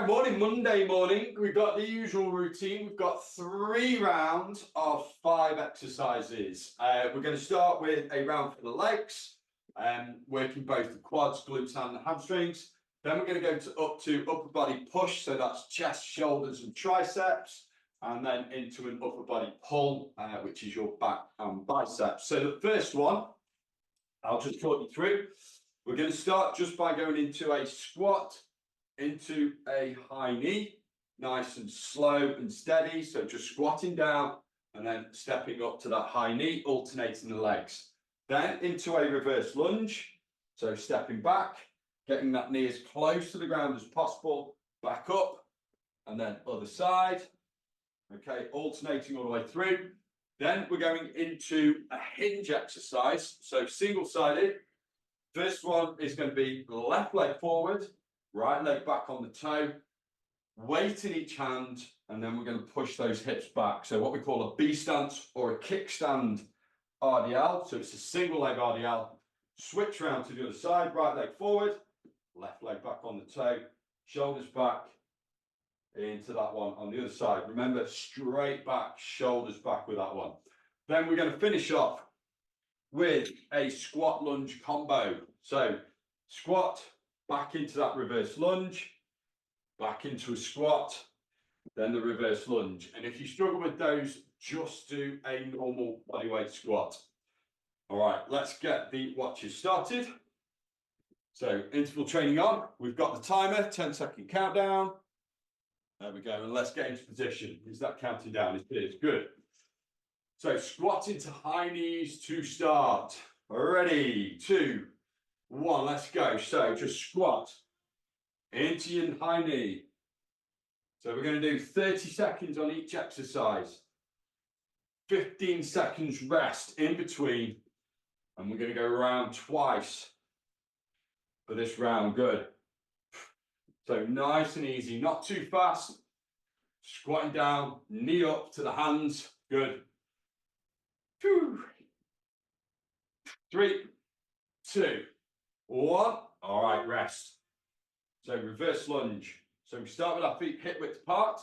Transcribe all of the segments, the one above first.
right, morning, Monday morning. We've got the usual routine. We've got 3 rounds of 5 exercises. We're going to start with a round for the legs, working both the quads, glutes, and the hamstrings. Then we're going to go up to upper body push, so that's chest, shoulders, and triceps, and then into an upper body pull, which is your back and biceps. So the first one, I'll just talk you through. We're going to start just by going into a squat, into a high knee, nice and slow and steady. So just squatting down and then stepping up to that high knee, alternating the legs. Then into a reverse lunge. So stepping back, getting that knee as close to the ground as possible, back up, and then other side. Okay, alternating all the way through. Then we're going into a hinge exercise. So single-sided. First one is going to be left leg forward, right leg back on the toe, weight in each hand, and then we're going to push those hips back. So what we call a B stance or a kickstand RDL. So it's a single leg RDL. Switch around to the other side, right leg forward, left leg back on the toe, shoulders back into that one on the other side. Remember, straight back, shoulders back with that one. Then we're going to finish off with a squat lunge combo. So squat, back into that reverse lunge, back into a squat, then the reverse lunge. And if you struggle with those, just do a normal bodyweight squat. All right, let's get the watches started. So interval training on. We've got the timer, 10-second countdown. There we go. And let's get into position. Is that counting down? It is. Good. So squat into high knees to start. Ready, 2, 1, let's go. So just squat into your high knee. So we're going to do 30 seconds on each exercise. 15 seconds rest in between. And we're going to go around twice for this round. Good. So nice and easy, not too fast. Squatting down, knee up to the hands. Good. 2, 3, 2, 1. All right, rest. So reverse lunge. So we start with our feet hip width apart.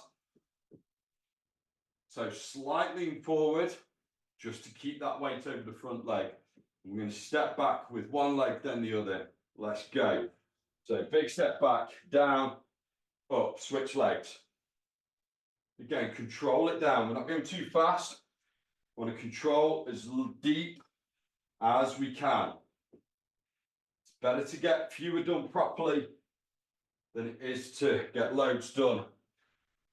So slightly forward, just to keep that weight over the front leg. We're going to step back with one leg, then the other. Let's go. So big step back, down, up, switch legs. Again, control it down. We're not going too fast. We want to control as deep as we can. It's better to get fewer done properly than it is to get loads done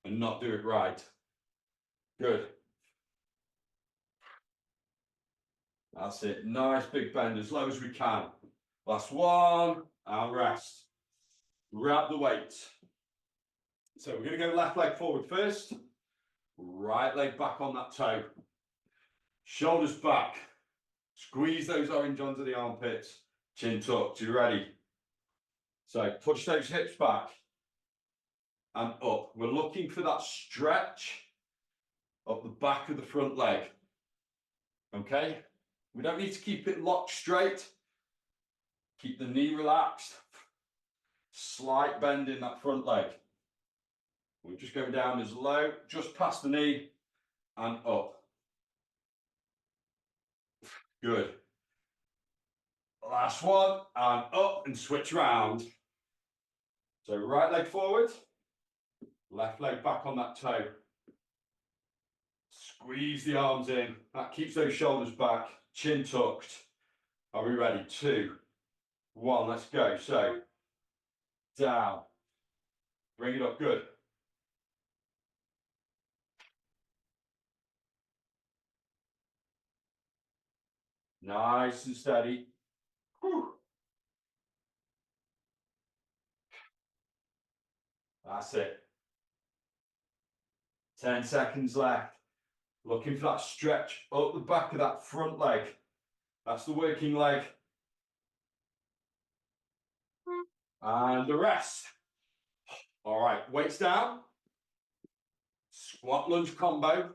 and not do it right. Good. That's it. Nice big bend as low as we can. Last one and rest. Grab the weight. So we're going to go left leg forward first. Right leg back on that toe. Shoulders back. Squeeze those orange onto the armpits. Chin tucked. You ready? So push those hips back and up. We're looking for that stretch up the back of the front leg. Okay? We don't need to keep it locked straight. Keep the knee relaxed. Slight bend in that front leg. We're just going down as low, just past the knee and up. Good. Last one, and up and switch round. So right leg forward, left leg back on that toe. Squeeze the arms in. That keeps those shoulders back, chin tucked. Are we ready? 2, 1, let's go. So down. Bring it up, good. Nice and steady. Whew. That's it. 10 seconds left. Looking for that stretch up the back of that front leg. That's the working leg. And the rest. All right, weights down. Squat lunge combo.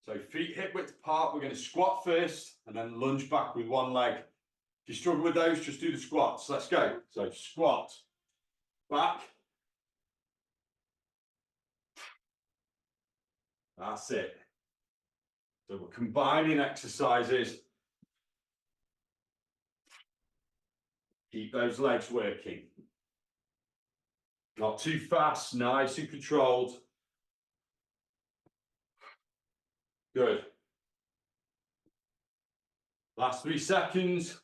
So feet hip width apart. We're going to squat first and then lunge back with one leg. If you struggle with those, just do the squats. Let's go. So squat, back, That's it. So we're combining exercises. Keep those legs working. Not too fast, nice and controlled. Good. Last 3 seconds.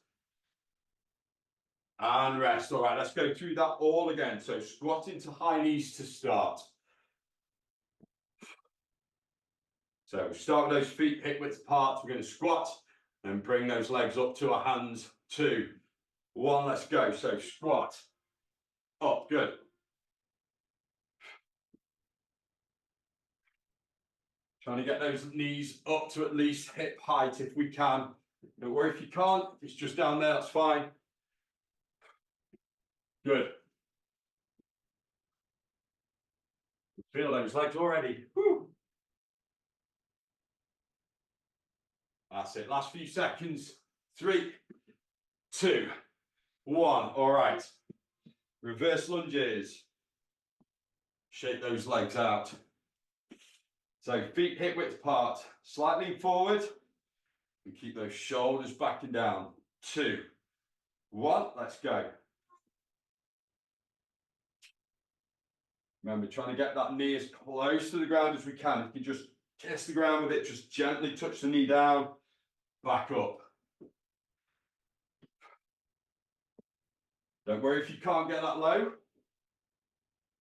And rest. All right, let's go through that all again. So squatting to high knees to start. So we start with those feet hip width apart. We're going to squat and bring those legs up to our hands. 2, 1, let's go. So squat, up, good. Trying to get those knees up to at least hip height if we can. Don't worry if you can't, if it's just down there, that's fine. Good. Feel those legs already. Whew. That's it, last few seconds. 3, 2, 1, all right. Reverse lunges. Shake those legs out. So feet hip width apart, slightly forward, and keep those shoulders back and down. 2, 1, let's go. Remember, trying to get that knee as close to the ground as we can. If you just kiss the ground with it, just gently touch the knee down, back up. Don't worry if you can't get that low.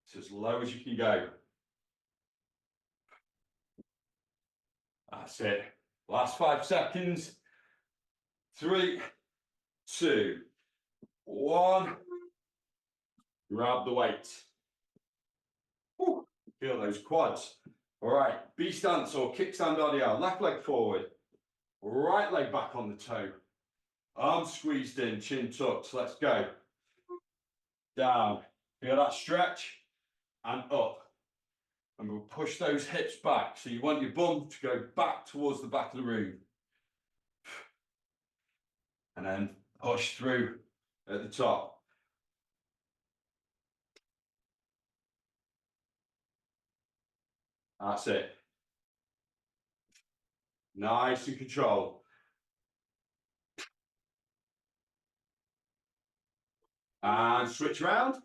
It's as low as you can go. That's it. Last 5 seconds. 3, 2, 1. Grab the weight. Woo. Feel those quads. All right, B stance or kickstand RDL. Left leg forward, right leg back on the toe. Arms squeezed in, chin tucked. Let's go. Down. Feel that stretch and up. And we'll push those hips back. So you want your bum to go back towards the back of the room. And then push through at the top. That's it. Nice and controlled. And switch around.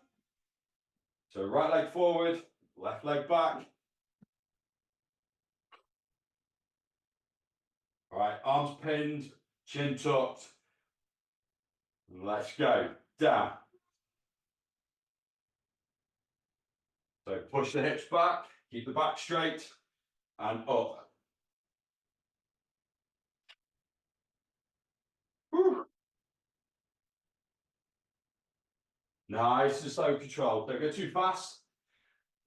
So right leg forward, left leg back. All right, arms pinned, chin tucked. Let's go. Down. So push the hips back, keep the back straight, and up. Whew. Nice and slow control. Don't go too fast.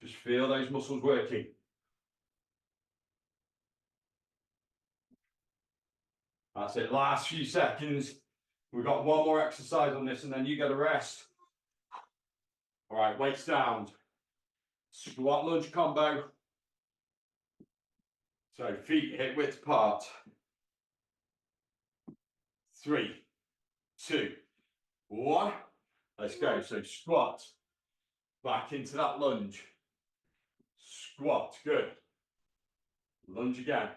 Just feel those muscles working. That's it. Last few seconds. We've got one more exercise on this and then you get a rest. All right, weights down. Squat lunge combo. So feet hip width apart. 3, 2, 1. Let's go. So squat. Back into that lunge. Squat. Good. Lunge again.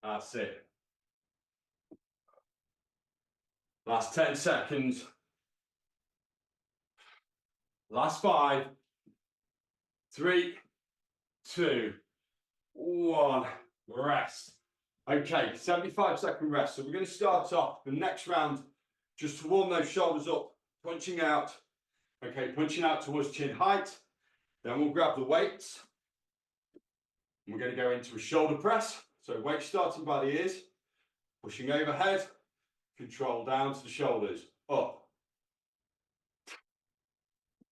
That's it. Last 10 seconds. Last 5, 3, 2, 1. Rest. Okay, 75-second rest. So we're going to start off the next round just to warm those shoulders up, punching out. Okay, punching out towards chin height. Then we'll grab the weights. And we're going to go into a shoulder press. So weight starting by the ears, pushing overhead, control down to the shoulders, up.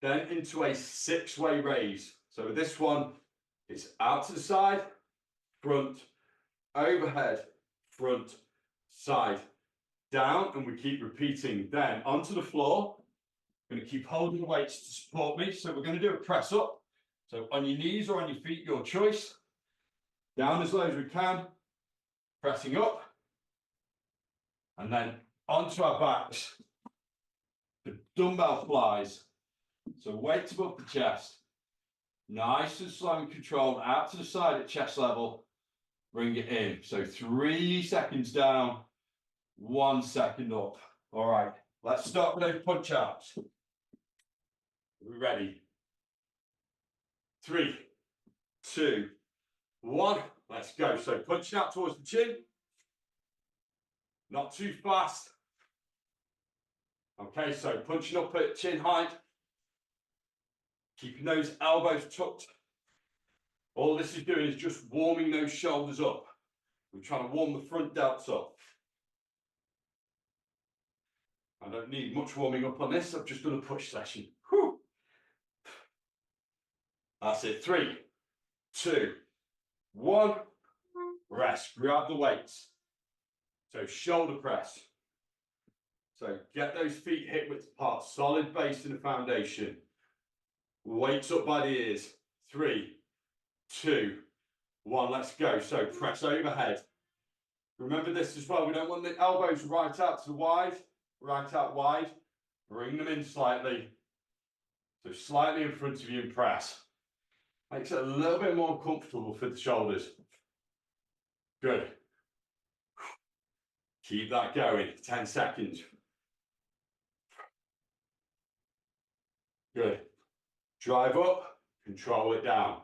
Then into a 6-way raise. So with this one, it's out to the side, front, overhead, front, side, down, and we keep repeating. Then onto the floor. I'm going to keep holding the weights to support me. So we're going to do a press up. So on your knees or on your feet, your choice. Down as low as we can, pressing up. And then onto our backs. dumbbell flies. So weights above the chest. Nice and slow and controlled out to the side at chest level. Bring it in. So 3 seconds down, 1 second up. All right, let's start with those punch outs. Are we ready? 3, 2, 1. Let's go. So punching out towards the chin. Not too fast. Okay, so punching up at chin height. Keeping those elbows tucked. All this is doing is just warming those shoulders up. We're trying to warm the front delts up. I don't need much warming up on this. I've just done a push session. Whew. That's it. 3, 2, 1. Rest. Grab the weights. So shoulder press. So get those feet hip width apart. Solid base in the foundation. Weights up by the ears. 3, 2, 1. Let's go. So press overhead. Remember this as well. We don't want the elbows right out to the wide. Right out wide. Bring them in slightly. So slightly in front of you and press. Makes it a little bit more comfortable for the shoulders. Good. Keep that going. 10 seconds. Good. Drive up, control it down.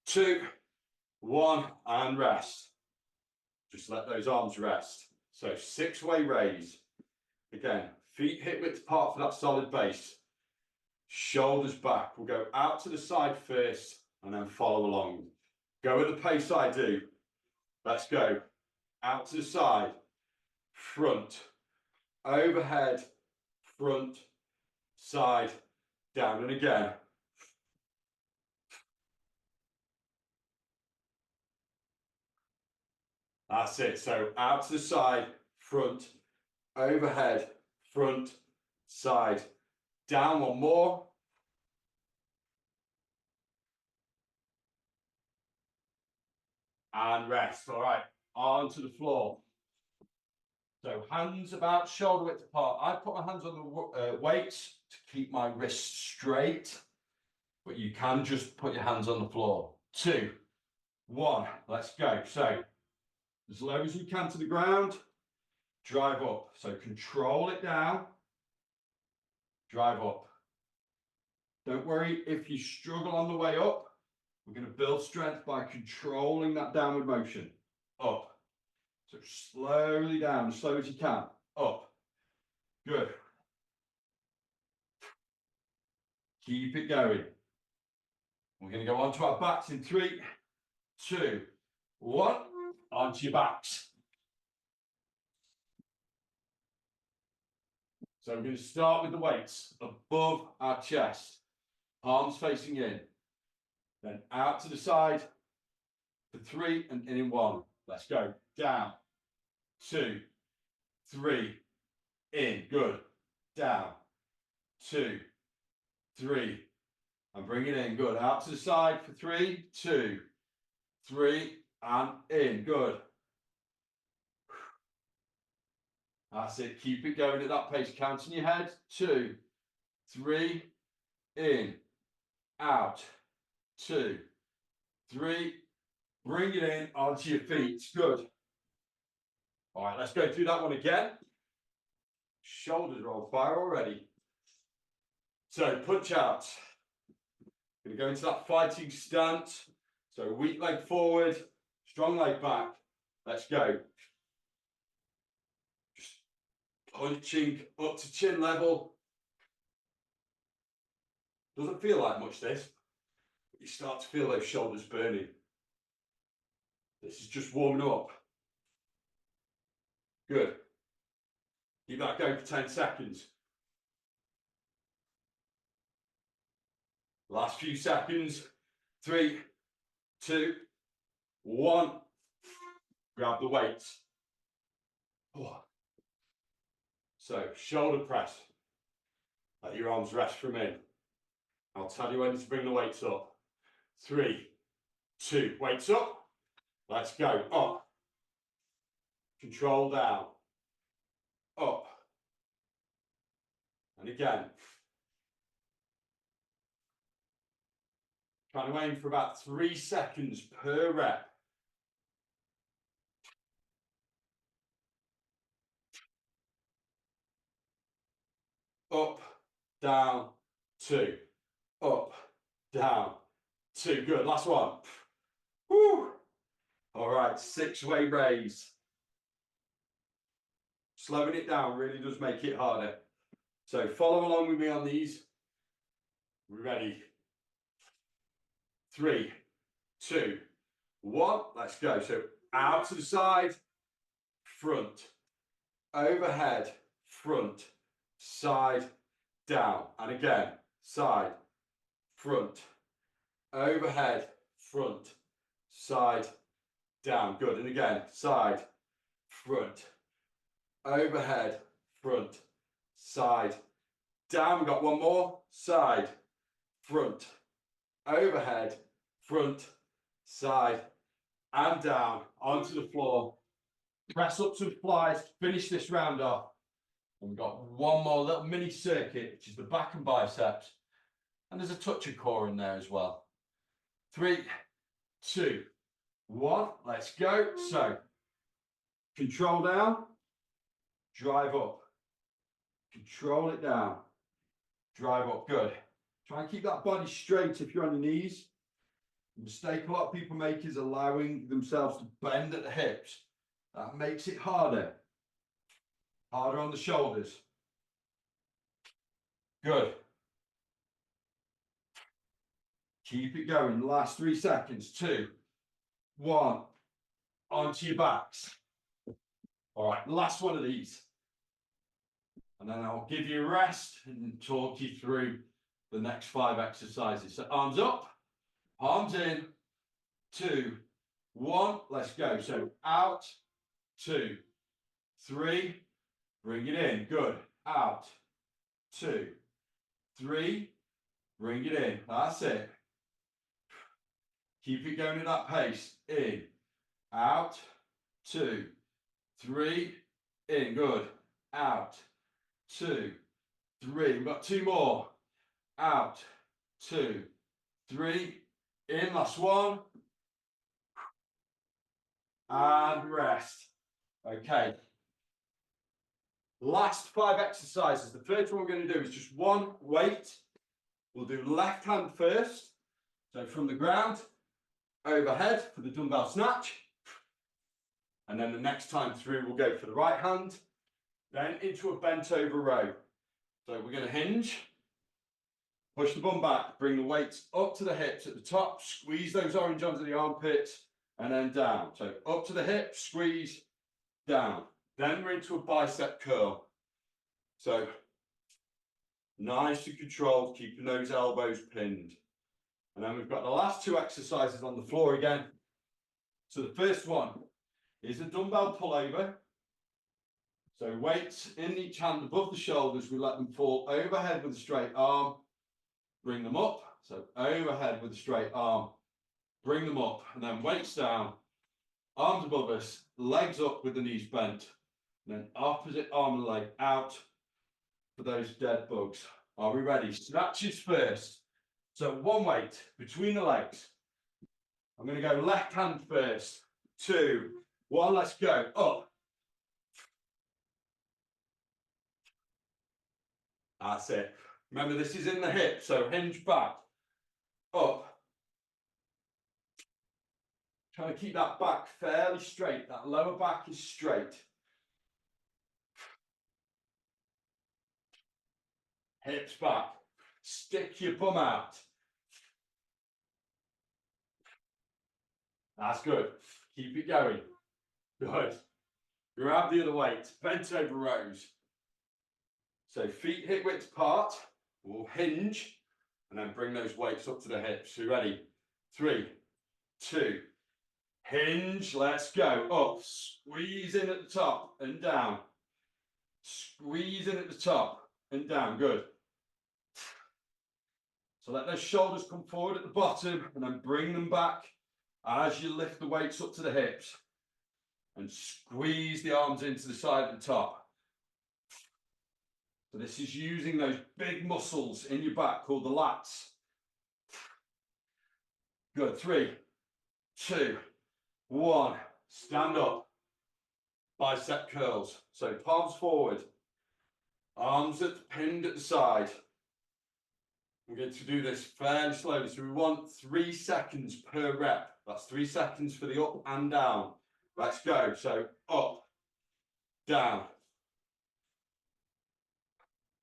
2, 1, and rest. Just let those arms rest. So 6-way raise. Again, feet hip width apart for that solid base. Shoulders back. We'll go out to the side first and then follow along. Go at the pace I do. Let's go. Out to the side, front, overhead, front, side, down and again. That's it. So out to the side, front, overhead, front, side, down. One more. And rest. All right, onto the floor. So hands about shoulder width apart. I put my hands on the weights to keep my wrists straight, but you can just put your hands on the floor. 2, 1, let's go. So as low as we can to the ground, drive up. So control it down, drive up. Don't worry if you struggle on the way up. We're going to build strength by controlling that downward motion. Up. So slowly down, as slow as you can. Up. Good. Keep it going. We're going to go onto our backs in 3, 2, 1. Onto your backs. So we're going to start with the weights above our chest. Arms facing in. Then out to the side for 3 and in 1. Let's go. Down. 2, 3. In. Good. Down. 2, 3. And bring it in. Good. Out to the side for 3, 2, 3. And in. Good. That's it. Keep it going at that pace. Count in your head. 2, 3. In. Out. 2, 3. Bring it in onto your feet. Good. All right, let's go through that one again. Shoulders are on fire already. So punch out. Going to go into that fighting stance. So weak leg forward, strong leg back. Let's go. Just punching up to chin level. Doesn't feel like much this. But you start to feel those shoulders burning. This is just warming up. Good. Keep that going for 10 seconds. Last few seconds. 3, 2, 1. Grab the weights. Oh. So shoulder press. Let your arms rest from in. I'll tell you when to bring the weights up. 3, 2, weights up. Let's go. Up. Control down. Up. And And again. Trying to aim for about 3 seconds per rep. Up, down, 2. Up, down, 2. Good. Last one. Woo. All right, 6-way raise. Slowing it down really does make it harder. So follow along with me on these. We're ready. 3, 2, 1. Let's go. So out to the side, front, overhead, front, side, down. And again, side, front, overhead, front, side, down. Good. And again, side, front, overhead, front, side, down. We've got one more. Side, front, overhead, front, side, and down onto the floor. Press up some flies, finish this round off. And we've got one more little mini circuit, which is the back and biceps. And there's a touch of core in there as well. 3, 2, 1. Let's go. So, control down, drive up. Control it down, drive up. Good. Try and keep that body straight if you're on your knees. The mistake a lot of people make is allowing themselves to bend at the hips. That makes it harder. Harder on the shoulders. Good. Keep it going. Last 3 seconds. 2, 1. Onto your backs. All right, last one of these. And then I'll give you a rest and talk you through the next 5 exercises. So arms up, arms in, 2, 1. Let's go. So out, 2, 3. Bring it in. Good. Out, 2, 3. Bring it in. That's it. Keep it going at that pace. In, out, 2, 3. In. Good. Out, 2, 3. We've got 2 more. Out, 2, 3. In. Last one. And rest. Okay. Last 5 exercises. The first one we're going to do is just one weight. We'll do left hand first. So from the ground, overhead for the dumbbell snatch. And then the next time through, we'll go for the right hand. Then into a bent over row. So we're going to hinge. Push the bum back, bring the weights up to the hips at the top, squeeze those orange onto the armpits, and then down. So up to the hips, squeeze, down. Then we're into a bicep curl. So nice and controlled, keeping those elbows pinned. And then we've got the last 2 exercises on the floor again. So the first one is a dumbbell pullover. So weights in each hand above the shoulders, we let them fall overhead with a straight arm. Bring them up, so overhead with a straight arm, bring them up, and then weights down, arms above us, legs up with the knees bent, and then opposite arm and leg out for those dead bugs. Are we ready? Snatches first. So one weight between the legs. I'm going to go left hand first. 2, 1, let's go. Up. That's it. Remember, this is in the hip, so hinge back, up. Trying to keep that back fairly straight. That lower back is straight. Hips back. Stick your bum out. That's good. Keep it going. Good. Grab the other weight. Bent over rows. So feet hip width apart. We'll hinge and then bring those weights up to the hips. So you ready? 3, 2, hinge. Let's go. Up. Squeeze in at the top and down. Squeeze in at the top and down. Good. So let those shoulders come forward at the bottom and then bring them back as you lift the weights up to the hips. And squeeze the arms into the side at the top. So this is using those big muscles in your back called the lats. Good. 3, 2, 1. Stand up. Bicep curls. So palms forward. Arms pinned at the side. We're going to do this fairly slowly. So we want 3 seconds per rep. That's 3 seconds for the up and down. Let's go. So up, down.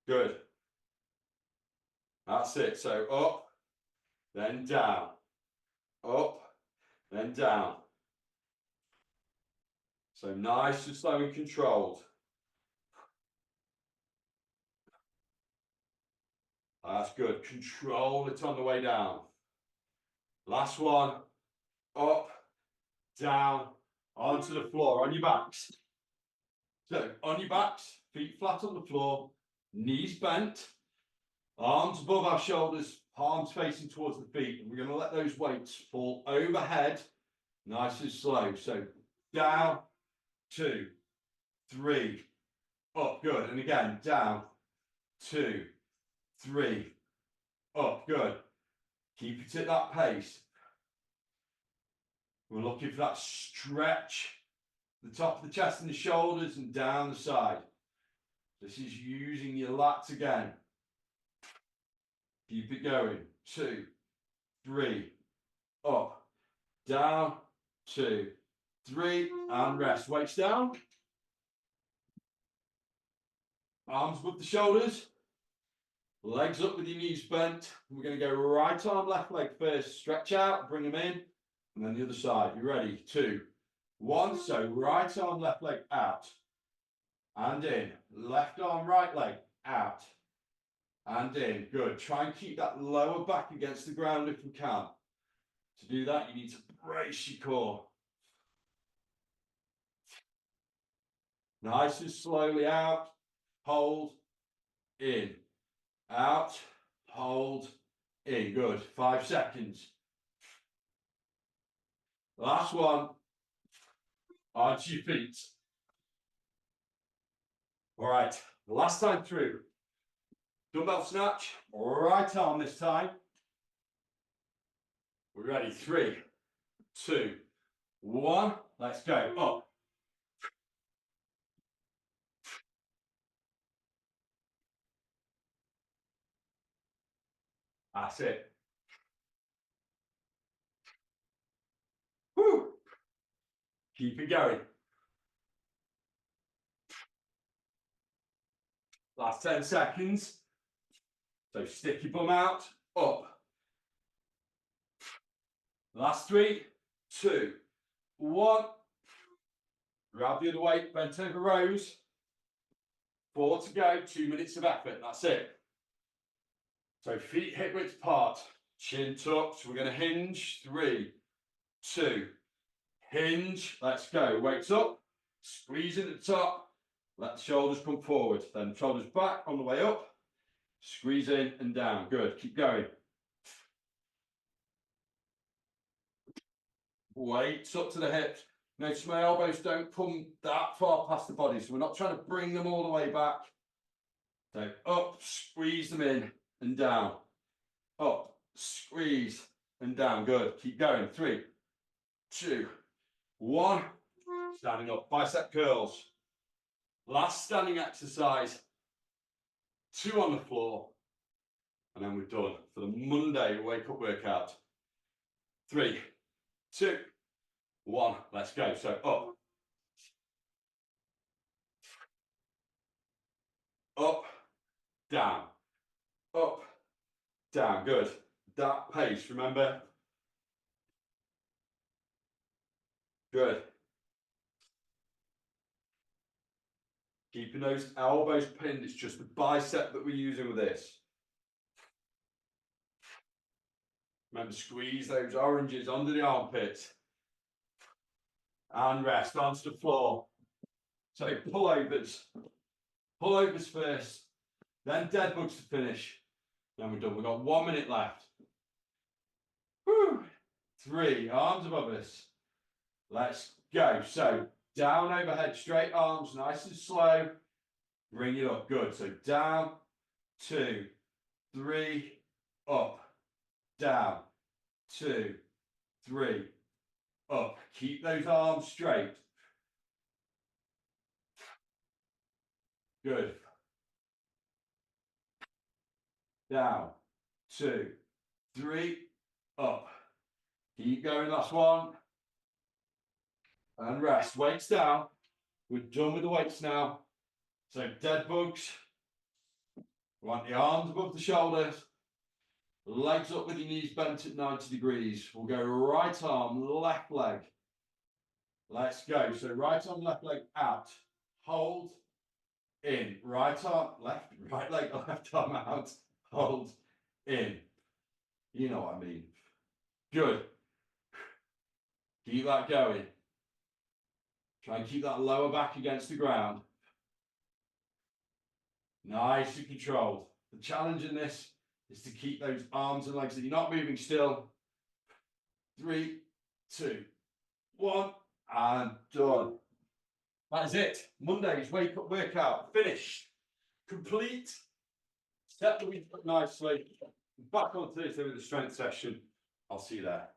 Good. That's it. So up, then down. Up, then down. So nice and slow and controlled. That's good. Control it on the way down. Last one. Up, down, onto the floor, on your backs. So on your backs, feet flat on the floor, knees bent, arms above our shoulders, palms facing towards the feet. And we're going to let those weights fall overhead, nice and slow. So down, 2, 3, up, good. And again, down, 2, 3, up, good. Keep it at that pace. We're looking for that stretch, the top of the chest and the shoulders and down the side. This is using your lats again. Keep it going. 2, 3, up, down, 2, 3, and rest. Weights down. Arms above the shoulders. Legs up with your knees bent. We're going to go right arm, left leg first. Stretch out, bring them in. And then the other side. You ready? 2, 1. So right arm, left leg out. And in. Left arm, right leg out. And in. Good. Try and keep that lower back against the ground if you can. To do that, you need to brace your core. Nice and slowly out. Hold. In. Out. Hold. In. Good. 5 seconds. Last one. Onto your feet. All right. Last time through. Dumbbell snatch. Right arm this time. We're ready. 3, 2, 1. Let's go. Up. That's it. Woo. Keep it going. Last 10 seconds. So stick your bum out. Up. Last 3, 2, 1. Grab the other weight. Bent over rows. 4 to go. 2 minutes of effort. That's it. So feet hip width apart. Chin tucked. We're going to hinge. 3, 2. Hinge. Let's go. Weights up. Squeeze in at the top. Let the shoulders come forward. Then shoulders back on the way up. Squeeze in and down. Good. Keep going. Weights up to the hips. Notice my elbows don't come that far past the body. So we're not trying to bring them all the way back. So up, squeeze them in and down. Up, squeeze and down. Good. Keep going. 3, 2, 1. Standing up. Bicep curls. Last standing exercise. 2 on the floor. And then we're done for the Monday wake up workout. 3, 2, 1. Let's go. So up. Up. Down. Up. Down. Good. That pace, remember? Good. Keeping those elbows pinned. It's just the bicep that we're using with this. Remember, squeeze those oranges under the armpits. And rest onto the floor. So pullovers. Pullovers first. Then dead bugs to finish. Then we're done. We've got 1 minute left. Woo. 3. Arms above us. Let's go. So down overhead, straight arms, nice and slow. Bring it up. Good. So down, 2, 3, up, down, 2, 3, up. Keep those arms straight. Good. Down, 2, 3, up. Keep going, last one. And rest. Weights down. We're done with the weights now. So dead bugs. We want the arms above the shoulders. Legs up with your knees bent at 90 degrees. We'll go right arm, left leg. Let's go. So right arm, left leg out. Hold. In. Right arm, left, right leg, left arm out. Hold. In. You know what I mean. Good. Keep that going. Try and keep that lower back against the ground. Nice and controlled. The challenge in this is to keep those arms and legs that you're not moving still. 3, 2, 1, and done. That is it. Monday's wake up workout finished. Complete. Set the week up nicely. Back on Thursday with the strength session. I'll see you there.